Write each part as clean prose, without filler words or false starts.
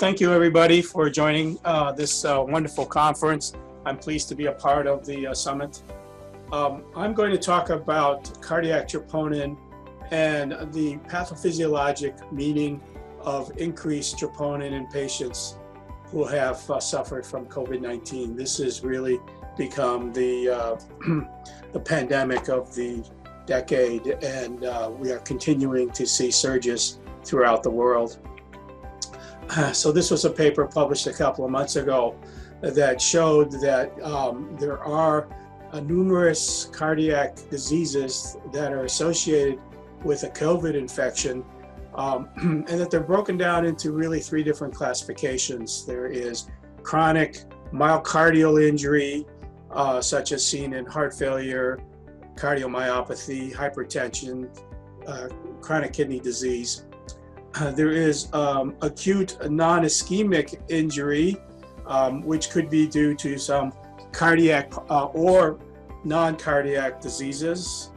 thank you everybody for joining this wonderful conference. I'm pleased to be a part of the summit. I'm going to talk about cardiac troponin and the pathophysiologic meaning of increased troponin in patients who have suffered from COVID-19. This has really become the pandemic of the decade, and we are continuing to see surges throughout the world. So this was a paper published a couple of months ago that showed that there are numerous cardiac diseases that are associated with a COVID infection, and that they're broken down into really three different classifications. There is chronic myocardial injury, such as seen in heart failure, cardiomyopathy, hypertension, chronic kidney disease. There is acute non-ischemic injury, which could be due to some cardiac or non-cardiac diseases,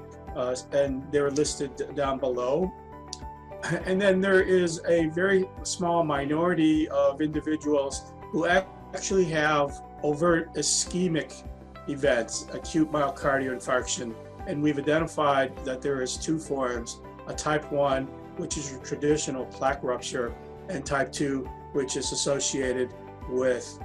and they're listed down below. And then there is a very small minority of individuals who actually have overt ischemic events, acute myocardial infarction, and we've identified that there is two forms, a type 1, which is a traditional plaque rupture, and type 2, which is associated with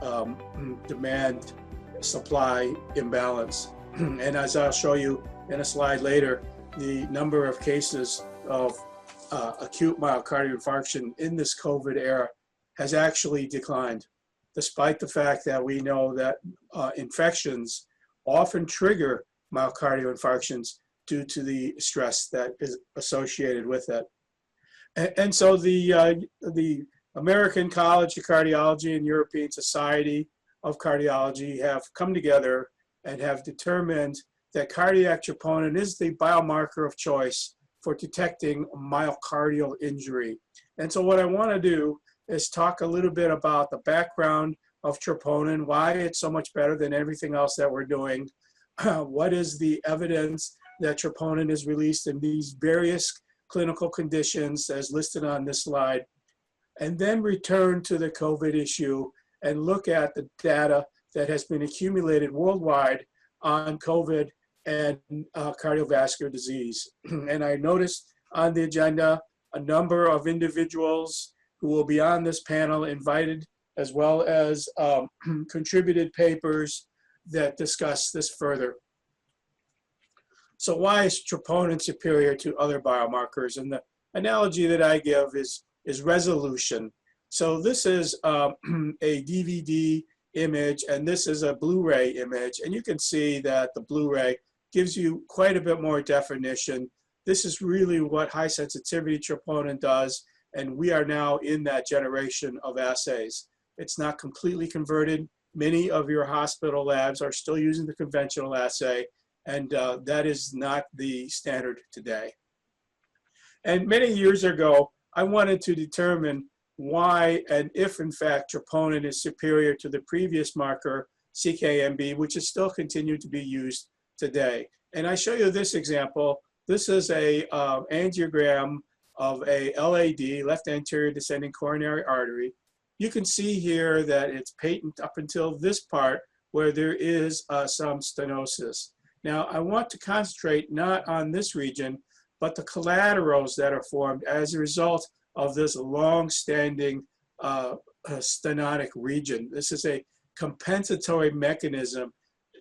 demand-supply imbalance. And as I'll show you in a slide later, the number of cases of acute myocardial infarction in this COVID era has actually declined, despite the fact that we know that infections often trigger myocardial infarctions due to the stress that is associated with it. And so the American College of Cardiology and European Society of Cardiology have come together and have determined that cardiac troponin is the biomarker of choice for detecting myocardial injury. And so what I want to do is talk a little bit about the background of troponin, why it's so much better than everything else that we're doing, what is the evidence that troponin is released in these various clinical conditions as listed on this slide, and then return to the COVID issue and look at the data that has been accumulated worldwide on COVID and cardiovascular disease. And I noticed on the agenda a number of individuals who will be on this panel invited, as well as contributed papers that discuss this further. So why is troponin superior to other biomarkers? And the analogy that I give is resolution. So this is a DVD image, and this is a Blu-ray image. And you can see that the Blu-ray gives you quite a bit more definition. This is really what high sensitivity troponin does, and we are now in that generation of assays. It's not completely converted. Many of your hospital labs are still using the conventional assay, and that is not the standard today. And many years ago, I wanted to determine why and if in fact troponin is superior to the previous marker, CKMB, which is still continued to be used today. And I show you this example. This is a angiogram of a LAD, left anterior descending coronary artery. You can see here that it's patent up until this part where there is some stenosis. Now, I want to concentrate not on this region, but the collaterals that are formed as a result of this long-standing stenotic region. This is a compensatory mechanism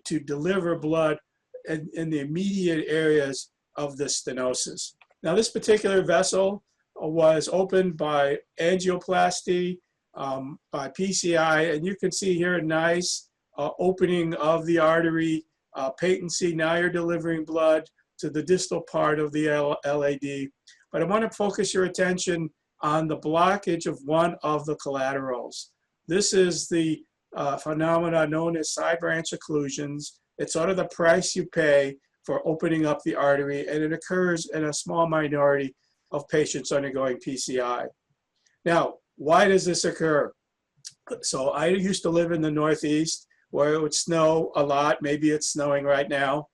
to deliver blood in the immediate areas of the stenosis. Now, this particular vessel was opened by angioplasty, by PCI, and you can see here a nice opening of the artery, patency. Now you're delivering blood to the distal part of the LAD. But I want to focus your attention on the blockage of one of the collaterals. This is the phenomena known as side branch occlusions. It's sort of the price you pay for opening up the artery, and it occurs in a small minority of patients undergoing PCI. Now, why does this occur? So I used to live in the Northeast where it would snow a lot. Maybe it's snowing right now.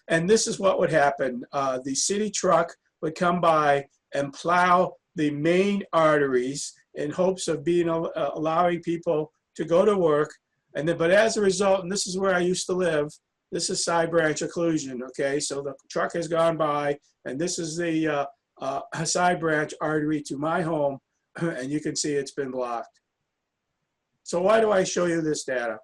And this is what would happen. The city truck would come by and plow the main arteries, in hopes of allowing people to go to work. But as a result, and this is where I used to live, this is side branch occlusion, okay? So the truck has gone by, and this is the side branch artery to my home, and you can see it's been blocked. So why do I show you this data?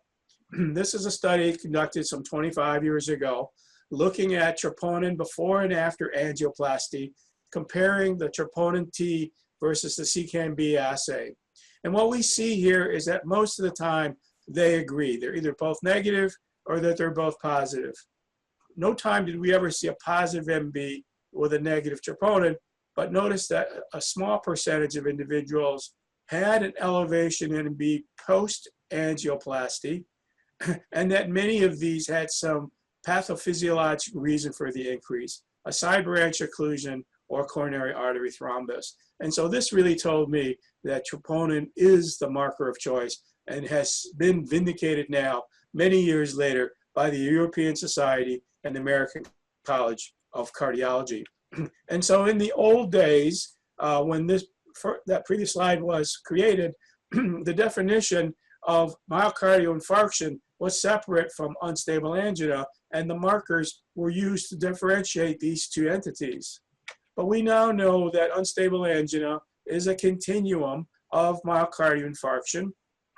This is a study conducted some 25 years ago, looking at troponin before and after angioplasty, comparing the troponin T versus the CCAN-B assay. And what we see here is that most of the time they agree. They're either both negative or that they're both positive. No time did we ever see a positive MB with a negative troponin, but notice that a small percentage of individuals had an elevation in MB post-angioplasty, and that many of these had some pathophysiologic reason for the increase, a side branch occlusion or coronary artery thrombus. And so this really told me that troponin is the marker of choice and has been vindicated now, many years later, by the European Society and the American College of Cardiology. And so in the old days, when that previous slide was created, the definition of myocardial infarction was separate from unstable angina, and the markers were used to differentiate these two entities. But we now know that unstable angina is a continuum of myocardial infarction.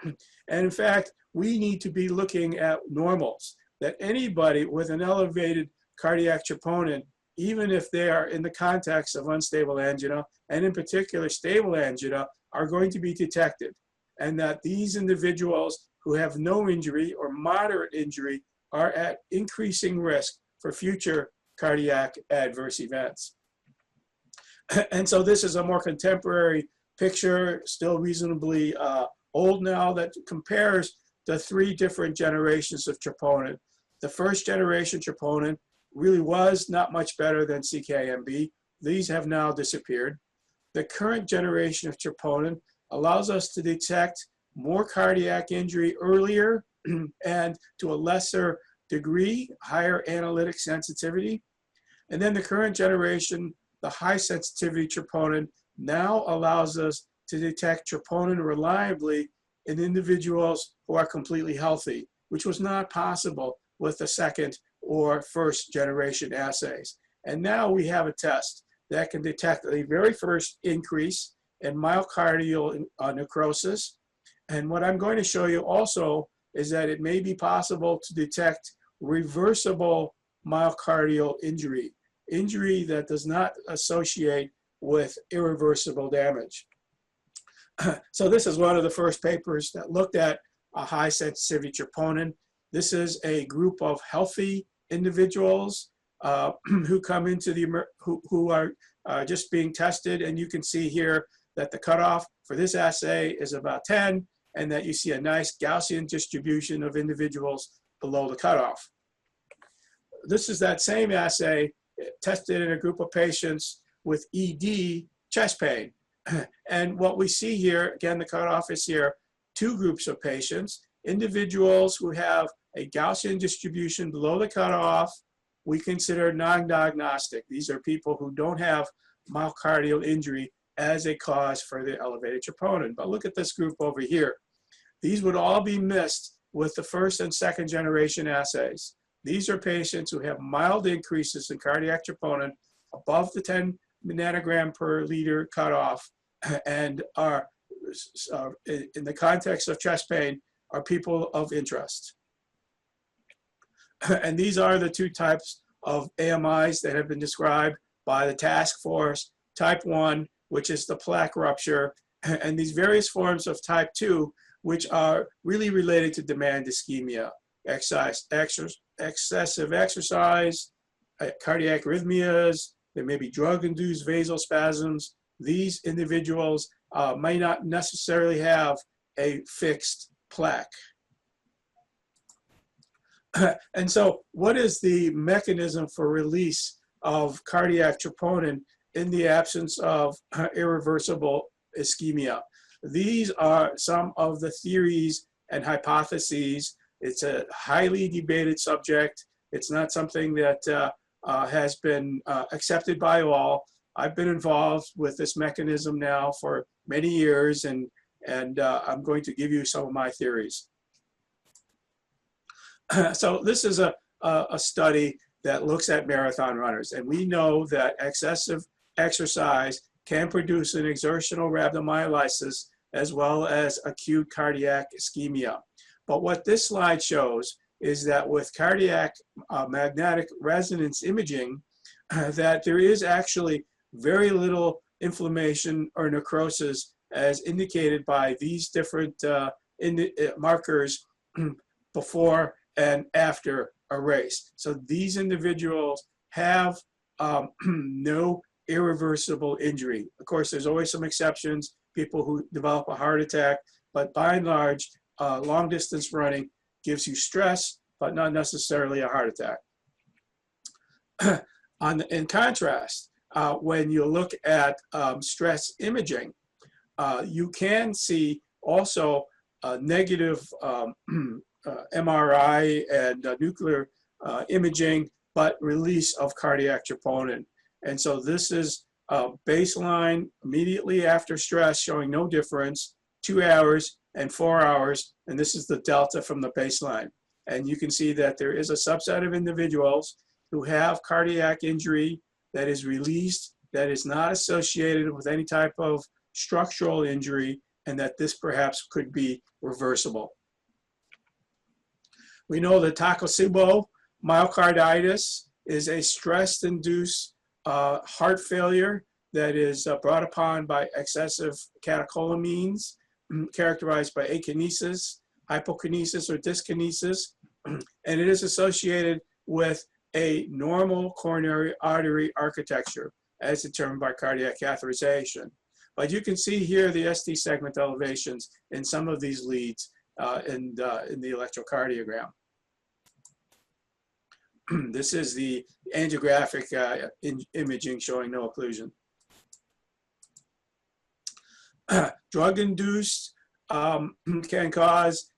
And in fact, we need to be looking at normals, that anybody with an elevated cardiac troponin, even if they are in the context of unstable angina, and in particular stable angina, are going to be detected. And that these individuals who have no injury or moderate injury are at increasing risk for future cardiac adverse events. And so this is a more contemporary picture, still reasonably old now, that compares the three different generations of troponin. The first generation troponin really was not much better than CKMB. These have now disappeared. The current generation of troponin allows us to detect more cardiac injury earlier and to a lesser degree, higher analytic sensitivity. And then the current generation, the high sensitivity troponin, now allows us to detect troponin reliably in individuals who are completely healthy, which was not possible with the second or first generation assays. And now we have a test that can detect the very first increase in myocardial necrosis. And what I'm going to show you also is that it may be possible to detect reversible myocardial injury, injury that does not associate with irreversible damage. So this is one of the first papers that looked at a high sensitivity troponin. This is a group of healthy individuals who come into who are just being tested, and you can see here that the cutoff for this assay is about 10, and that you see a nice Gaussian distribution of individuals below the cutoff. This is that same assay tested in a group of patients with ED chest pain. And what we see here, again, the cutoff is here, two groups of patients, individuals who have a Gaussian distribution below the cutoff, we consider non-diagnostic. These are people who don't have myocardial injury as a cause for the elevated troponin. But look at this group over here. These would all be missed with the first and second generation assays. These are patients who have mild increases in cardiac troponin above the 10 nanogram per liter cutoff, and are, in the context of chest pain, are people of interest. And these are the two types of AMIs that have been described by the task force. Type 1, which is the plaque rupture, and these various forms of type 2, which are really related to demand ischemia, excessive exercise, cardiac arrhythmias, there may be drug-induced vasospasms. These individuals may not necessarily have a fixed plaque. And so what is the mechanism for release of cardiac troponin in the absence of irreversible ischemia? These are some of the theories and hypotheses. It's a highly debated subject. It's not something that has been accepted by all. I've been involved with this mechanism now for many years, and I'm going to give you some of my theories. So this is a study that looks at marathon runners, and we know that excessive exercise can produce an exertional rhabdomyolysis as well as acute cardiac ischemia. But what this slide shows is that with cardiac magnetic resonance imaging, that there is actually very little inflammation or necrosis as indicated by these different markers before and after a race. So these individuals have no irreversible injury. Of course, there's always some exceptions, people who develop a heart attack, but by and large, long distance running gives you stress, but not necessarily a heart attack. In contrast, when you look at stress imaging, you can see also negative MRI and nuclear imaging, but release of cardiac troponin. And so this is baseline immediately after stress showing no difference, 2 hours and 4 hours, and this is the delta from the baseline. And you can see that there is a subset of individuals who have cardiac injury that is released, that is not associated with any type of structural injury, and that this perhaps could be reversible. We know that Takotsubo myocarditis is a stress-induced heart failure that is brought upon by excessive catecholamines, characterized by akinesis, hypokinesis, or dyskinesis, and it is associated with a normal coronary artery architecture as determined by cardiac catheterization. But you can see here the ST segment elevations in some of these leads in the electrocardiogram. This is the angiographic imaging showing no occlusion. Drug-induced can cause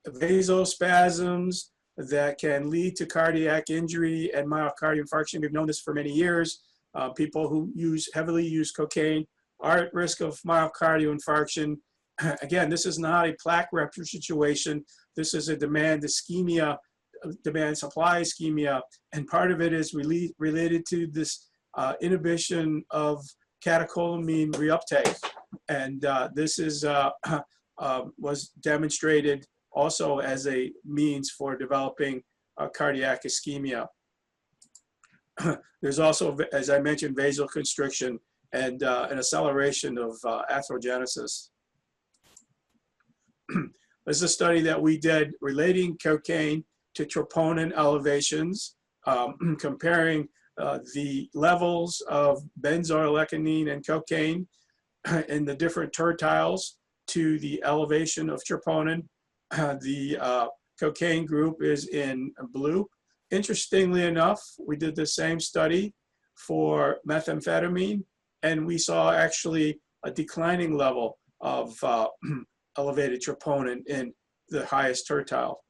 vasospasms that can lead to cardiac injury and myocardial infarction. We've known this for many years. People who heavily use cocaine are at risk of myocardial infarction. Again, this is not a plaque rupture situation. This is a demand ischemia, demand supply ischemia, and part of it is related to this inhibition of catecholamine reuptake. And this is was demonstrated also as a means for developing cardiac ischemia. There's also, as I mentioned, vasoconstriction and an acceleration of atherogenesis. This is a study that we did relating cocaine to troponin elevations, comparing the levels of benzoylecgonine and cocaine in the different tertiles to the elevation of troponin. The cocaine group is in blue. Interestingly enough, we did the same study for methamphetamine, and we saw actually a declining level of elevated troponin in the highest tertile.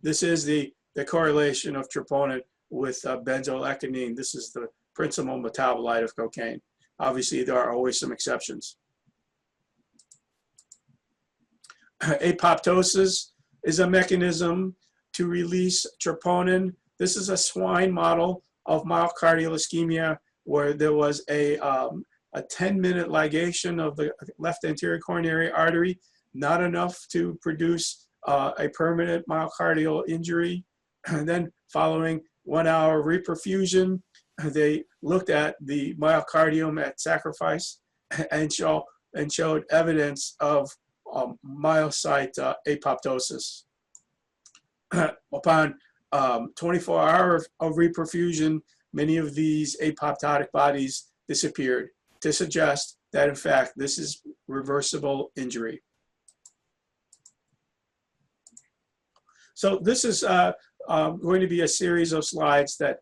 This is the correlation of troponin with benzoylecgonine. This is the principal metabolite of cocaine. Obviously, there are always some exceptions. Apoptosis is a mechanism to release troponin. This is a swine model of myocardial ischemia where there was a 10-minute ligation of the left anterior coronary artery, not enough to produce a permanent myocardial injury. And then following 1 hour reperfusion, they looked at the myocardium at sacrifice and showed evidence of myocyte apoptosis. Upon 24 hours of reperfusion, many of these apoptotic bodies disappeared to suggest that, in fact, this is reversible injury. So this is going to be a series of slides that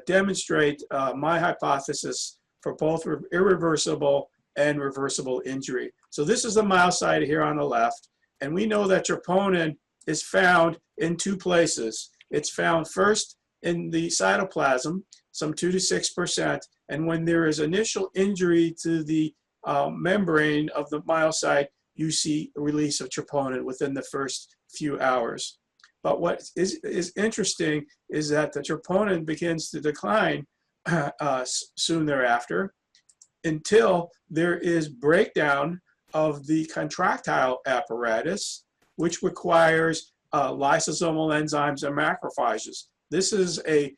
demonstrate my hypothesis for both irreversible and reversible injury. So this is the myocyte here on the left, and we know that troponin is found in two places. It's found first in the cytoplasm, some 2 to 6%, and when there is initial injury to the membrane of the myocyte, you see a release of troponin within the first few hours. But what is interesting is that the troponin begins to decline soon thereafter until there is breakdown of the contractile apparatus, which requires lysosomal enzymes and macrophages. This is a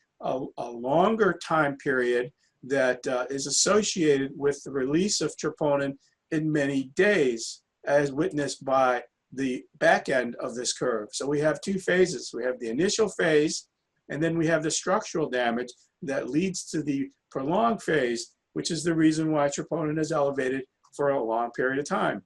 longer time period that is associated with the release of troponin in many days, as witnessed by the back end of this curve. So we have two phases. We have the initial phase, and then we have the structural damage that leads to the prolonged phase, which is the reason why troponin is elevated for a long period of time.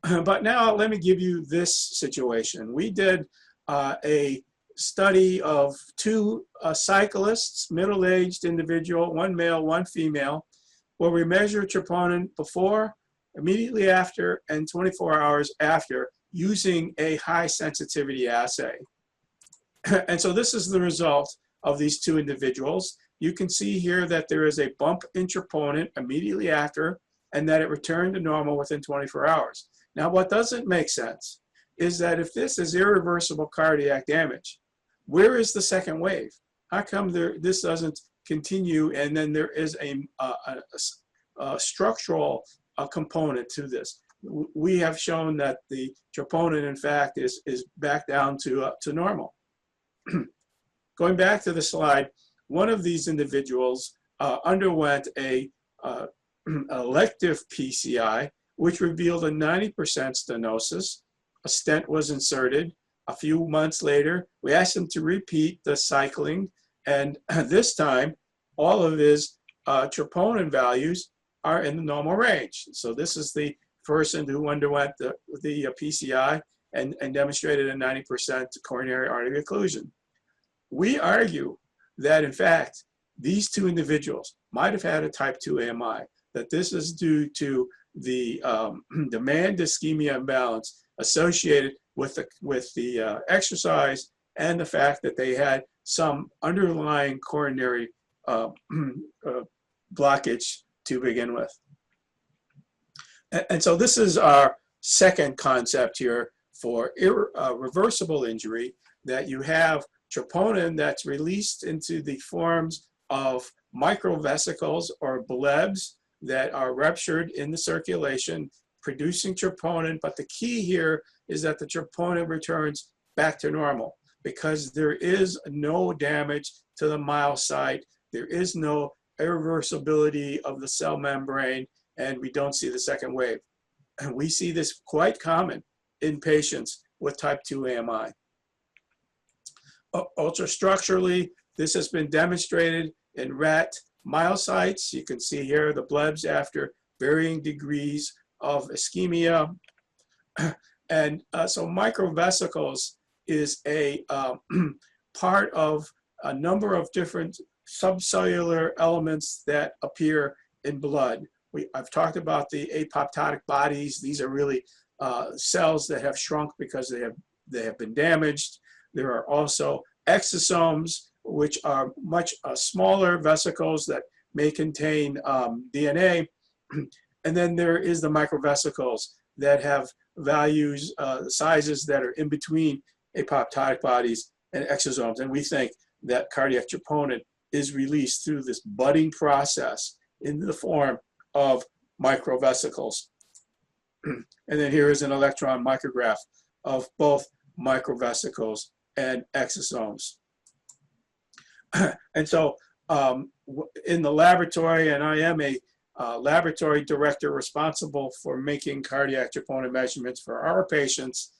But now let me give you this situation. We did a study of two cyclists, middle-aged individual, one male, one female, where we measured troponin before, immediately after, and 24 hours after using a high sensitivity assay. And so this is the result of these two individuals. You can see here that there is a bump in troponin immediately after, and that it returned to normal within 24 hours. Now, what doesn't make sense is that if this is irreversible cardiac damage, where is the second wave? How come this doesn't continue, and then there is a structural component to this? We have shown that the troponin, in fact, is back down to normal. Going back to the slide, one of these individuals underwent a elective PCI, which revealed a 90% stenosis. A stent was inserted. A few months later, we asked him to repeat the cycling, and this time, all of his troponin values are in the normal range. So this is the person who underwent the PCI and demonstrated a 90% coronary artery occlusion. We argue that, in fact, these two individuals might have had a type 2 AMI, that this is due to the demand ischemia imbalance associated with the exercise and the fact that they had some underlying coronary blockage to begin with. And so this is our second concept here for reversible injury, that you have troponin that's released into the forms of microvesicles or blebs that are ruptured in the circulation, producing troponin. But the key here is that the troponin returns back to normal because there is no damage to the myocyte. There is no irreversibility of the cell membrane, and we don't see the second wave. And we see this quite common in patients with type 2 AMI. Ultrastructurally, this has been demonstrated in rat myocytes. You can see here the blebs after varying degrees of ischemia. And so microvesicles is a part of a number of different subcellular elements that appear in blood. I've talked about the apoptotic bodies. These are really cells that have shrunk because they have been damaged. There are also exosomes, which are much smaller vesicles that may contain DNA. And then there is the microvesicles that have values, sizes that are in between apoptotic bodies and exosomes. And we think that cardiac troponin is released through this budding process in the form of microvesicles. And then here is an electron micrograph of both microvesicles and exosomes. And so in the laboratory, and I am a laboratory director responsible for making cardiac troponin measurements for our patients,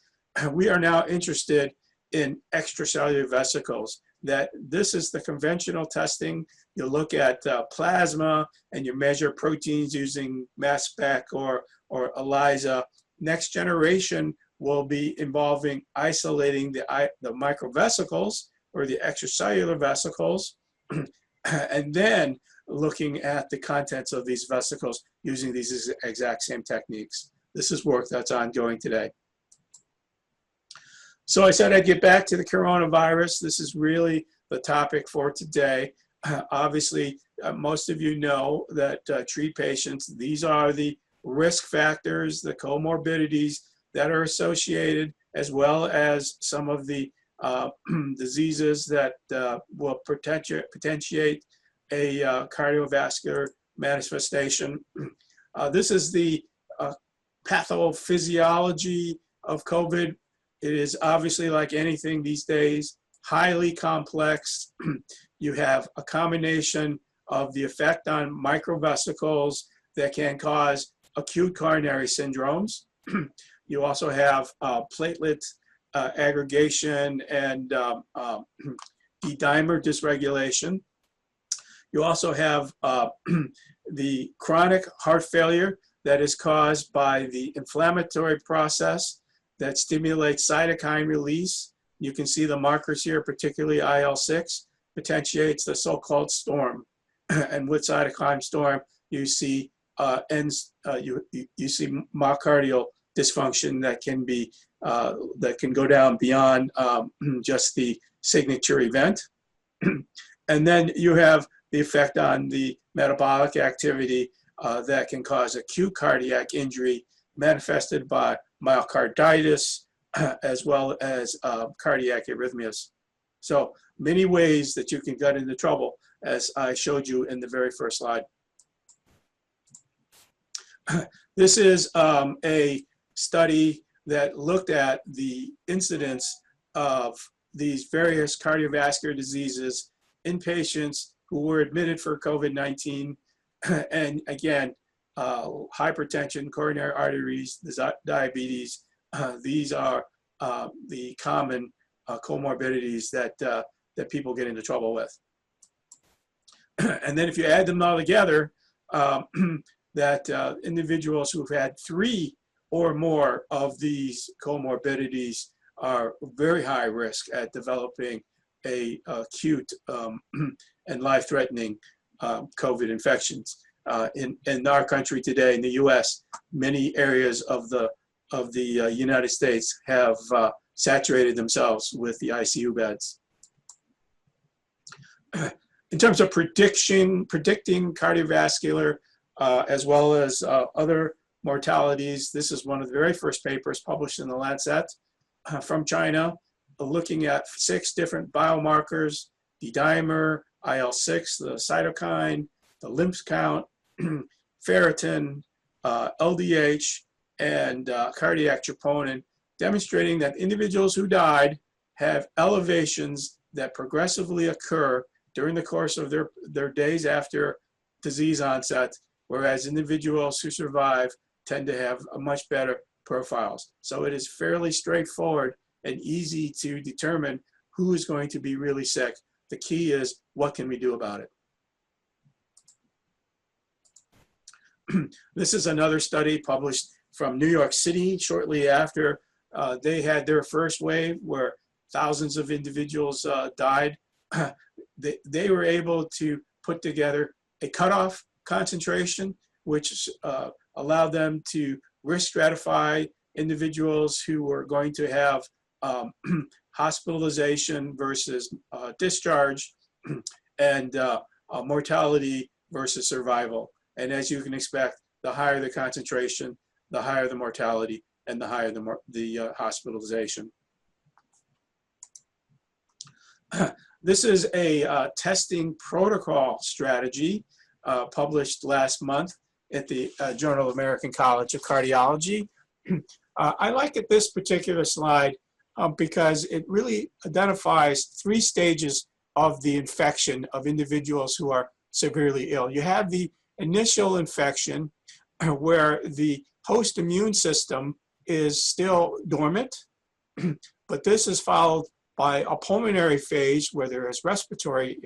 we are now interested in extracellular vesicles. That this is the conventional testing. You look at plasma and you measure proteins using mass spec or ELISA. Next generation will be involving isolating the microvesicles or the extracellular vesicles, and then looking at the contents of these vesicles using these exact same techniques. This is work that's ongoing today. So I said I'd get back to the coronavirus. This is really the topic for today. Obviously, most of you know that treat patients. These are the risk factors, the comorbidities that are associated, as well as some of the diseases that will potentiate a cardiovascular manifestation. This is the pathophysiology of COVID. It is obviously, like anything these days, highly complex. You have a combination of the effect on microvesicles that can cause acute coronary syndromes. You also have platelet aggregation and D-dimer dysregulation. You also have the chronic heart failure that is caused by the inflammatory process that stimulates cytokine release. You can see the markers here, particularly IL-6, potentiates the so-called storm. And with cytokine storm, you see you see myocardial dysfunction that can be that can go down beyond just the signature event. And then you have the effect on the metabolic activity that can cause acute cardiac injury manifested by myocarditis as well as cardiac arrhythmias. So many ways that you can get into trouble, as I showed you in the very first slide. This is a study that looked at the incidence of these various cardiovascular diseases in patients who were admitted for COVID-19. And again, hypertension, coronary arteries, diabetes, these are the common comorbidities that, that people get into trouble with. And then if you add them all together, that individuals who've had 3 or more of these comorbidities are very high risk at developing a acute and life-threatening COVID infections. In our country today, in the U.S., many areas of the United States have saturated themselves with the ICU beds. In terms of predicting cardiovascular as well as other mortalities, this is one of the very first papers published in the Lancet from China, looking at 6 different biomarkers: the dimer, IL-6, the cytokine, the lymph count, ferritin, LDH, and cardiac troponin, demonstrating that individuals who died have elevations that progressively occur during the course of their days after disease onset, whereas individuals who survive tend to have a much better profiles. So it is fairly straightforward and easy to determine who is going to be really sick. The key is, what can we do about it? This is another study published from New York City shortly after they had their first wave, where thousands of individuals died. They were able to put together a cutoff concentration, which allowed them to risk stratify individuals who were going to have hospitalization versus discharge, and mortality versus survival. And as you can expect, the higher the concentration, the higher the mortality, and the higher the hospitalization. This is a testing protocol strategy published last month at the Journal of American College of Cardiology. I like this particular slide because it really identifies 3 stages of the infection of individuals who are severely ill. You have the initial infection where the host immune system is still dormant, but this is followed by a pulmonary phase where there is respiratory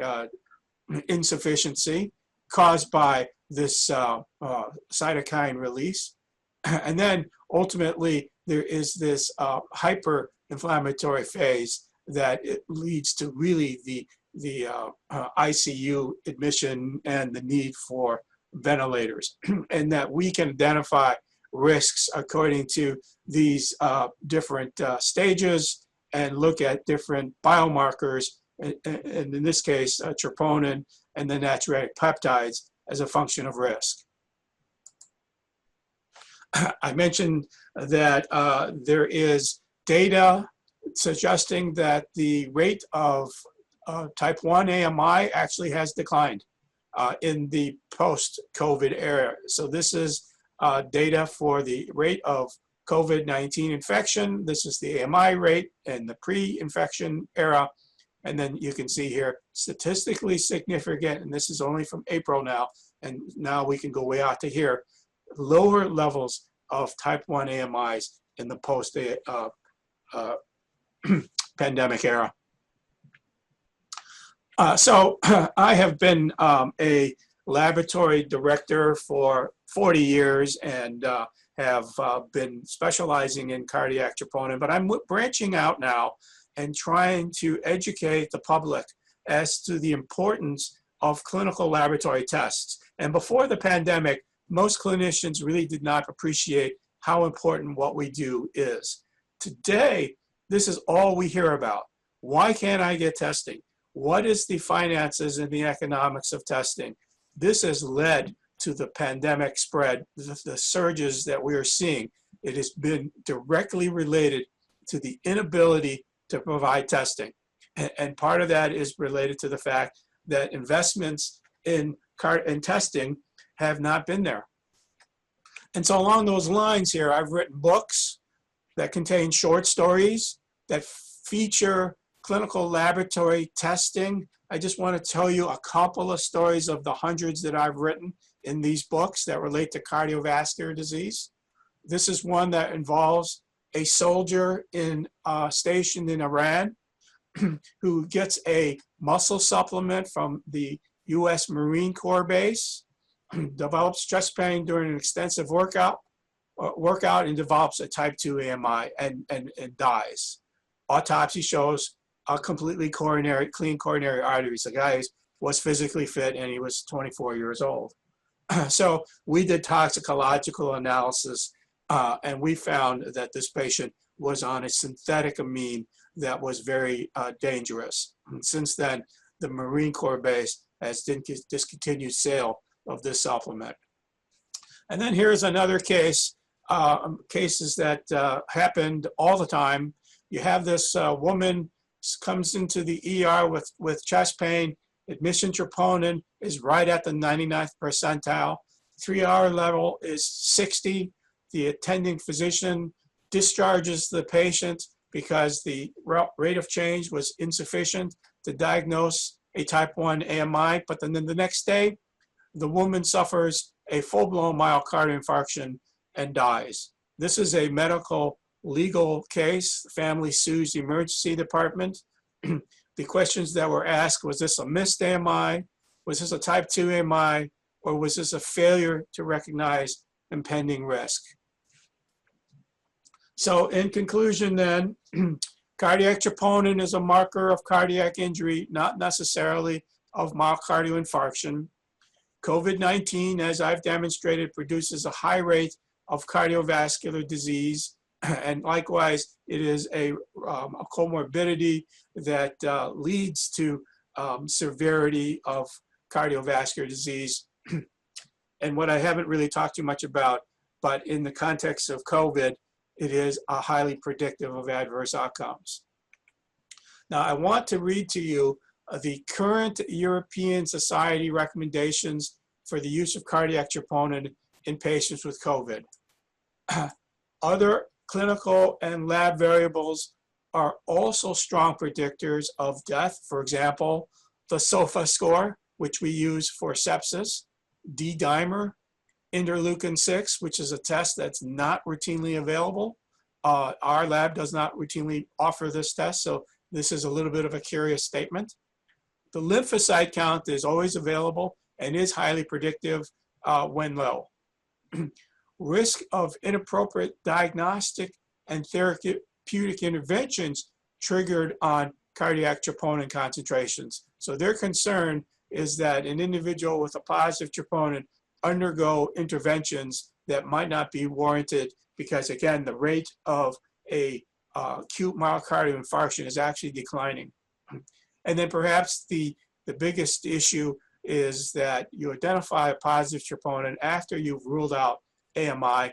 insufficiency caused by this cytokine release. And then ultimately there is this hyperinflammatory phase that it leads to really the ICU admission and the need for ventilators. And that we can identify risks according to these different stages and look at different biomarkers, and in this case, troponin and the natriuretic peptides as a function of risk. I mentioned that there is data suggesting that the rate of type 1 AMI actually has declined in the post-COVID era. So this is data for the rate of COVID-19 infection. This is the AMI rate in the pre-infection era. And then you can see here, statistically significant, and this is only from April now, and now we can go way out to here, lower levels of type 1 AMIs in the post-pandemic era. So I have been a laboratory director for 40 years and have been specializing in cardiac troponin, but I'm branching out now and trying to educate the public as to the importance of clinical laboratory tests. And before the pandemic, most clinicians really did not appreciate how important what we do is. Today, this is all we hear about. Why can't I get testing? What is the finances and the economics of testing? This has led to the pandemic spread, the surges that we are seeing. It has been directly related to the inability to provide testing. And part of that is related to the fact that investments in testing have not been there. And so along those lines here, I've written books that contain short stories that feature clinical laboratory testing. I just want to tell you a couple of stories of the hundreds that I've written in these books that relate to cardiovascular disease. This is one that involves a soldier stationed in Iran who gets a muscle supplement from the US Marine Corps base, develops chest pain during an extensive workout and develops a type 2 AMI and dies. Autopsy shows a completely clean coronary arteries. The guy was physically fit and he was 24 years old. So we did toxicological analysis and we found that this patient was on a synthetic amine that was very dangerous. And since then, the Marine Corps base has discontinued sale of this supplement. And then here's another case, cases that happened all the time. You have this woman comes into the ER with chest pain. Admission troponin is right at the 99th percentile. 3-hour level is 60. The attending physician discharges the patient because the rate of change was insufficient to diagnose a type 1 AMI. But then the next day, the woman suffers a full-blown myocardial infarction and dies. This is a medical legal case. The family sues the emergency department. The questions that were asked, was this a missed AMI? Was this a type 2 AMI? Or was this a failure to recognize impending risk? So in conclusion then, cardiac troponin is a marker of cardiac injury, not necessarily of myocardial infarction. COVID-19, as I've demonstrated, produces a high rate of cardiovascular disease. And likewise, it is a comorbidity that leads to severity of cardiovascular disease. And what I haven't really talked too much about, but in the context of COVID, it is highly predictive of adverse outcomes. Now, I want to read to you the current European Society recommendations for the use of cardiac troponin in patients with COVID. Other clinical and lab variables are also strong predictors of death. For example, the SOFA score, which we use for sepsis, D-dimer, interleukin-6, which is a test that's not routinely available. Our lab does not routinely offer this test, so this is a little bit of a curious statement. The lymphocyte count is always available and is highly predictive when low. Risk of inappropriate diagnostic and therapeutic interventions triggered on cardiac troponin concentrations. So their concern is that an individual with a positive troponin undergo interventions that might not be warranted because, again, the rate of acute myocardial infarction is actually declining. And then perhaps the biggest issue is that you identify a positive troponin after you've ruled out AMI,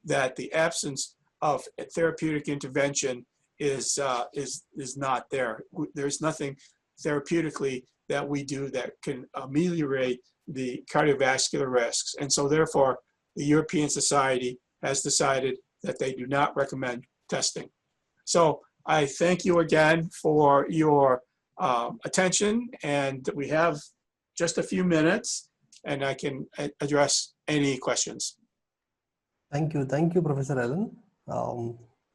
that the absence of therapeutic intervention is not there. There's nothing therapeutically that we do that can ameliorate the cardiovascular risks. And so therefore, the European Society has decided that they do not recommend testing. So I thank you again for your attention, and we have just a few minutes, and I can address any questions. Thank you, Professor Allen.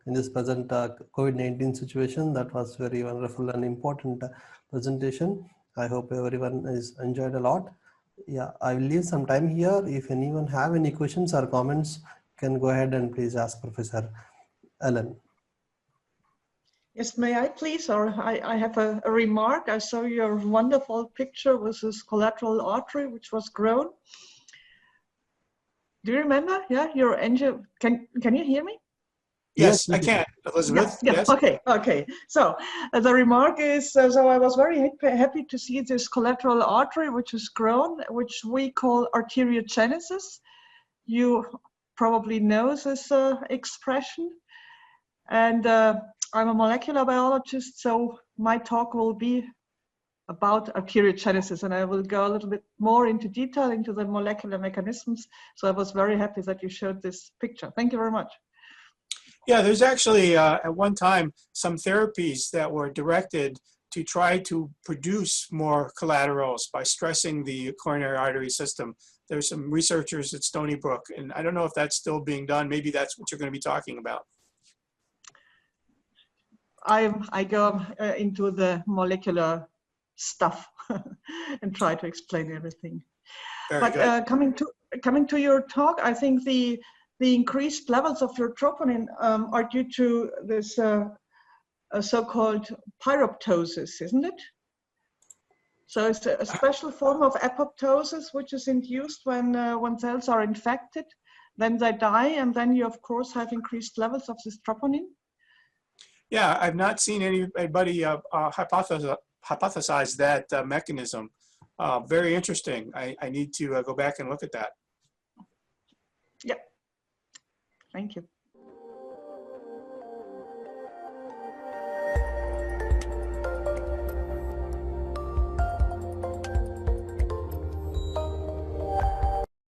In this present COVID-19 situation, that was very wonderful and important presentation. I hope everyone is enjoyed a lot. Yeah, I will leave some time here. If anyone have any questions or comments, can go ahead and please ask Professor Allen. Yes, may I please, or I have a remark. I saw your wonderful picture with this collateral artery, which was grown. Do you remember? Yeah, your angio. Can you hear me? Yes, I can, Elizabeth. Yeah, yes. Okay. So the remark is, so I was very happy to see this collateral artery, which is grown, which we call arteriogenesis. You probably know this expression. And I'm a molecular biologist, so my talk will be about arteriogenesis, and I will go a little bit more into detail into the molecular mechanisms. So I was very happy that you showed this picture. Thank you very much. Yeah, there's actually at one time some therapies that were directed to try to produce more collaterals by stressing the coronary artery system. There's some researchers at Stony Brook, and I don't know if that's still being done. Maybe that's what you're going to be talking about. I go into the molecular stuff and try to explain everything. Very good. Coming to your talk, I think the increased levels of your troponin are due to this so-called pyroptosis, isn't it? So it's a special form of apoptosis which is induced when cells are infected, then they die, and then you of course have increased levels of this troponin. Yeah, I've not seen anybody hypothesize that mechanism. Very interesting. I need to go back and look at that. Yeah. Thank you.